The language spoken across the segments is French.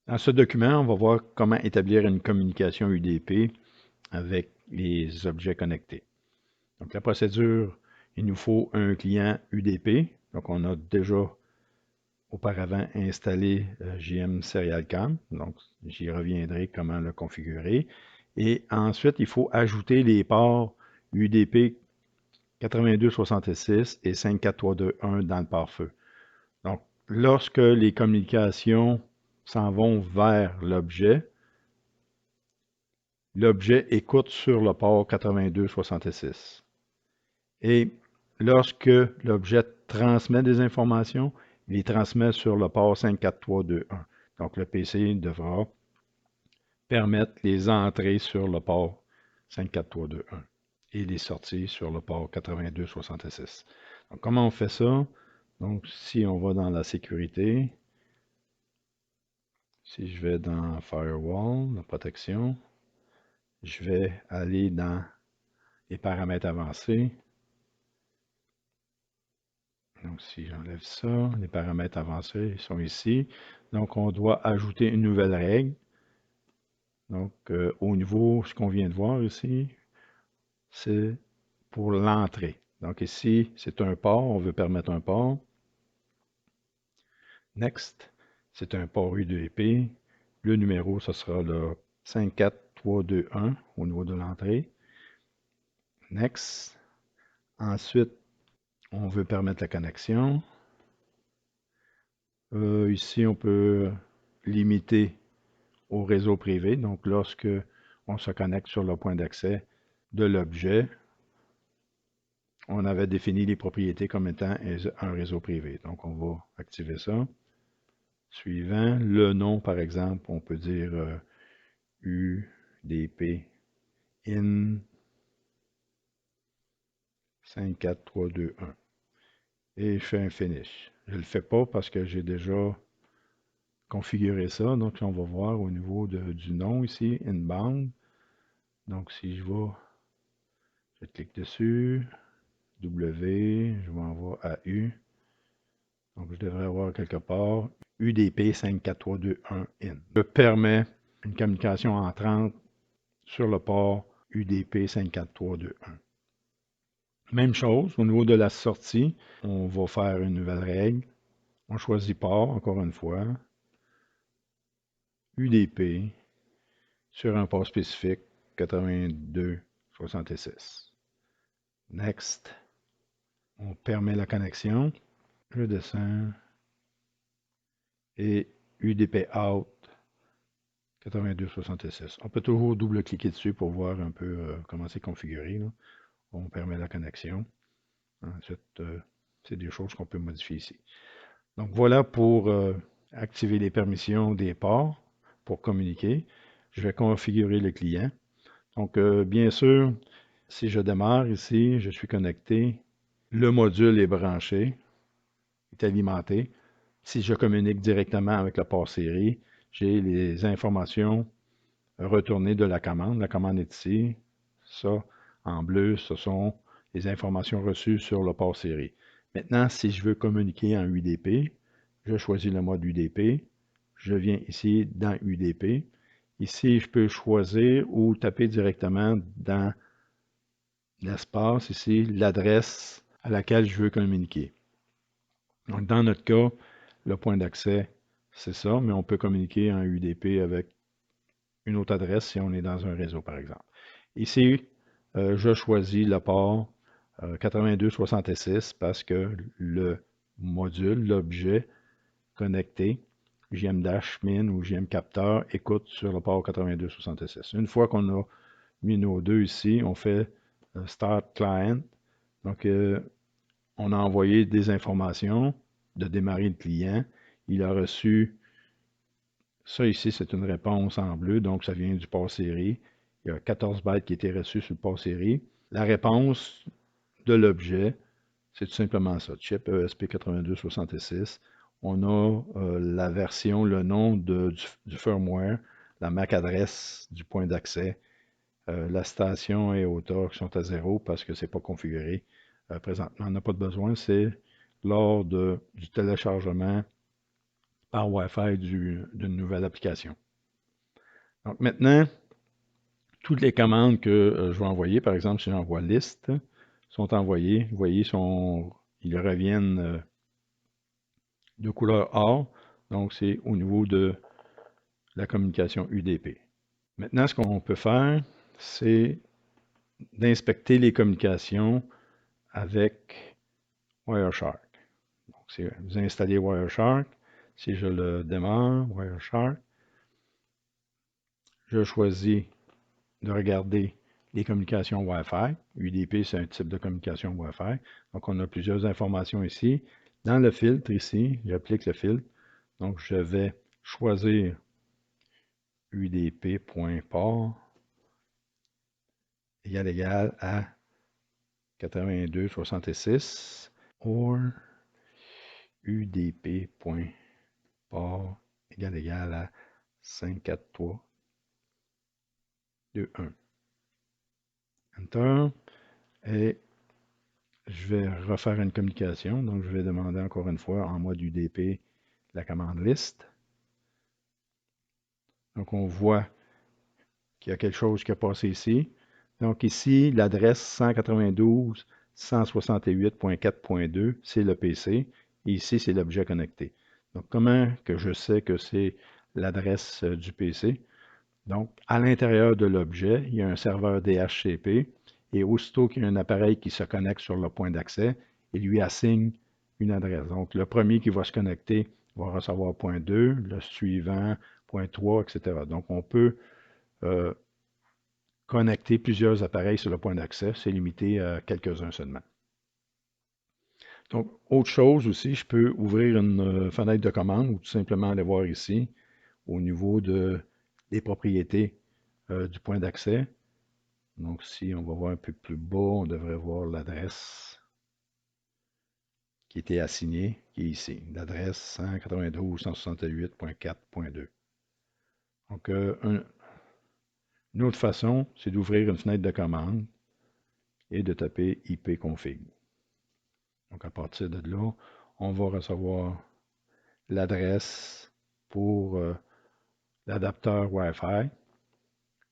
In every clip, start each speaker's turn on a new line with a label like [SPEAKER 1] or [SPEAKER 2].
[SPEAKER 1] Dans ce document, on va voir comment établir une communication UDP avec les objets connectés. Donc la procédure, il nous faut un client UDP. Donc on a déjà auparavant installé JM Serial Cam. Donc j'y reviendrai comment le configurer. Et ensuite, il faut ajouter les ports UDP 8266 et 54321 dans le pare-feu. Donc lorsque les communications s'en vont vers l'objet, l'objet écoute sur le port 8266. Et lorsque l'objet transmet des informations, il les transmet sur le port 54321. Donc le PC devra permettre les entrées sur le port 54321 et les sorties sur le port 8266. Donc comment on fait ça? Donc si on va dans la sécurité, si je vais dans Firewall, la protection, je vais aller dans les paramètres avancés. Donc, si j'enlève ça, les paramètres avancés sont ici. Donc, on doit ajouter une nouvelle règle. Donc, au niveau, ce qu'on vient de voir ici, c'est pour l'entrée. Donc, ici, c'est un port. On veut permettre un port. Next, c'est un port UDP. Le numéro, ce sera le 54321 au niveau de l'entrée. Next. Ensuite, on veut permettre la connexion. Ici, on peut limiter au réseau privé. Donc, lorsque on se connecte sur le point d'accès de l'objet, on avait défini les propriétés comme étant un réseau privé. Donc, on va activer ça. Suivant, le nom, par exemple, on peut dire UDP in 54321. Et je fais un finish. Je ne le fais pas parce que j'ai déjà configuré ça. Donc, on va voir au niveau du nom ici, inbound. Donc, si je clique dessus, W, je m'envoie à U. Donc, je devrais avoir quelque part UDP 54321 in. Je permets une communication entrante sur le port UDP 54321. Même chose, au niveau de la sortie, on va faire une nouvelle règle. On choisit port, encore une fois, UDP sur un port spécifique 8266. Next, on permet la connexion. Je descends et UDP out 8266. On peut toujours double-cliquer dessus pour voir un peu comment c'est configuré. Là. On permet la connexion. Ensuite, c'est des choses qu'on peut modifier ici. Donc voilà pour activer les permissions des ports pour communiquer. Je vais configurer le client. Donc bien sûr, si je démarre ici, je suis connecté. Le module est branché, est alimenté. Si je communique directement avec le port série, j'ai les informations retournées de la commande. La commande est ici. Ça, en bleu, ce sont les informations reçues sur le port série. Maintenant, si je veux communiquer en UDP, je choisis le mode UDP. Je viens ici dans UDP. Ici, je peux choisir ou taper directement dans l'espace, ici, l'adresse à laquelle je veux communiquer. Donc, dans notre cas, le point d'accès, c'est ça, mais on peut communiquer en UDP avec une autre adresse si on est dans un réseau, par exemple. Ici, je choisis le port 8266 parce que le module, l'objet connecté, JM-min ou JM capteur, écoute sur le port 8266. Une fois qu'on a mis nos deux ici, on fait Start Client. Donc, on a envoyé des informations de démarrer le client. Il a reçu ça ici, c'est une réponse en bleu, donc ça vient du port série. Il y a 14 bytes qui étaient reçus sur le port série. La réponse de l'objet, c'est tout simplement ça, chip ESP8266. On a la version, le nom du firmware, la MAC adresse du point d'accès. La station et hauteur qui sont à 0 parce que ce n'est pas configuré. Présentement, on n'a pas de besoin. C'est lors du téléchargement par Wi-Fi d'une nouvelle application. Donc maintenant, toutes les commandes que je vais envoyer, par exemple, si j'envoie liste, sont envoyées. Vous voyez, ils reviennent de couleur or. Donc, c'est au niveau de la communication UDP. Maintenant, ce qu'on peut faire, c'est d'inspecter les communications avec Wireshark. Donc, vous installez Wireshark. Si je le démarre, Wireshark, je choisis de regarder les communications Wi-Fi. UDP, c'est un type de communication Wi-Fi. Donc, on a plusieurs informations ici. Dans le filtre, ici, j'applique le filtre. Donc, je vais choisir udp.port égal à 8266 or udp.port égal à 54321. Enter. Et je vais refaire une communication. Donc, je vais demander encore une fois en mode UDP la commande list. Donc, on voit qu'il y a quelque chose qui a passé ici. Donc, ici, l'adresse 192.168.4.2, c'est le PC. Et ici, c'est l'objet connecté. Donc, comment que je sais que c'est l'adresse du PC? Donc, à l'intérieur de l'objet, il y a un serveur DHCP. Et aussitôt qu'il y a un appareil qui se connecte sur le point d'accès, il lui assigne une adresse. Donc, le premier qui va se connecter va recevoir point 2, le suivant, point 3, etc. Donc, on peut connecter plusieurs appareils sur le point d'accès. C'est limité à quelques-uns seulement. Donc, autre chose aussi, je peux ouvrir une fenêtre de commande ou tout simplement aller voir ici au niveau des propriétés du point d'accès. Donc, si on va voir un peu plus bas, on devrait voir l'adresse qui était assignée, qui est ici, l'adresse 192.168.4.2. Donc, une autre façon, c'est d'ouvrir une fenêtre de commande et de taper ipconfig. Donc, à partir de là, on va recevoir l'adresse pour l'adapteur Wi-Fi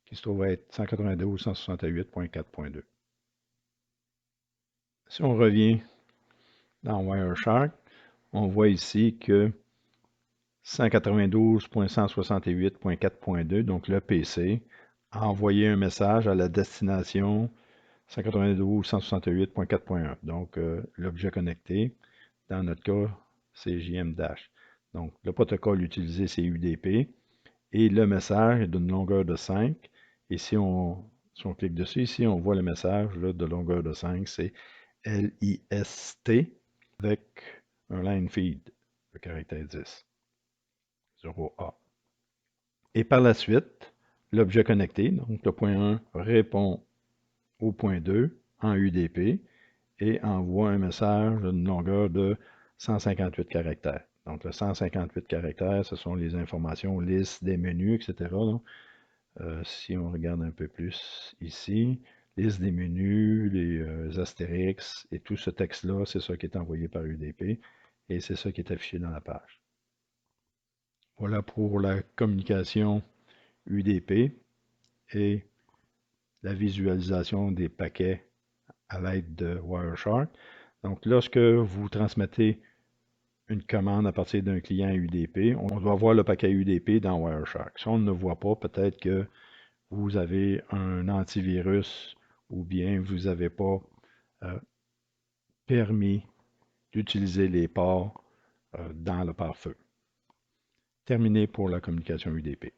[SPEAKER 1] qui se trouve être 192.168.4.2. Si on revient dans Wireshark, on voit ici que 192.168.4.2, donc le PC, a envoyé un message à la destination 192.168.4.1. Donc, l'objet connecté, dans notre cas, c'est JM Dash. Donc, le protocole utilisé, c'est UDP. Et le message est d'une longueur de 5. Et si on clique dessus, ici, on voit le message là, de longueur de 5, c'est LIST avec un line feed, le caractère 10, 0A. Et par la suite, l'objet connecté, donc le point 1, répond au point 2 en UDP et envoie un message d'une longueur de 158 caractères. Donc, le 158 caractères, ce sont les informations, liste des menus, etc. Donc, si on regarde un peu plus ici, liste des menus, les astérix et tout ce texte-là, c'est ça qui est envoyé par UDP et c'est ça qui est affiché dans la page. Voilà pour la communication UDP et la visualisation des paquets à l'aide de Wireshark. Donc, lorsque vous transmettez une commande à partir d'un client UDP, on doit voir le paquet UDP dans Wireshark. Si on ne le voit pas, peut-être que vous avez un antivirus ou bien vous n'avez pas permis d'utiliser les ports dans le pare-feu. Terminé pour la communication UDP.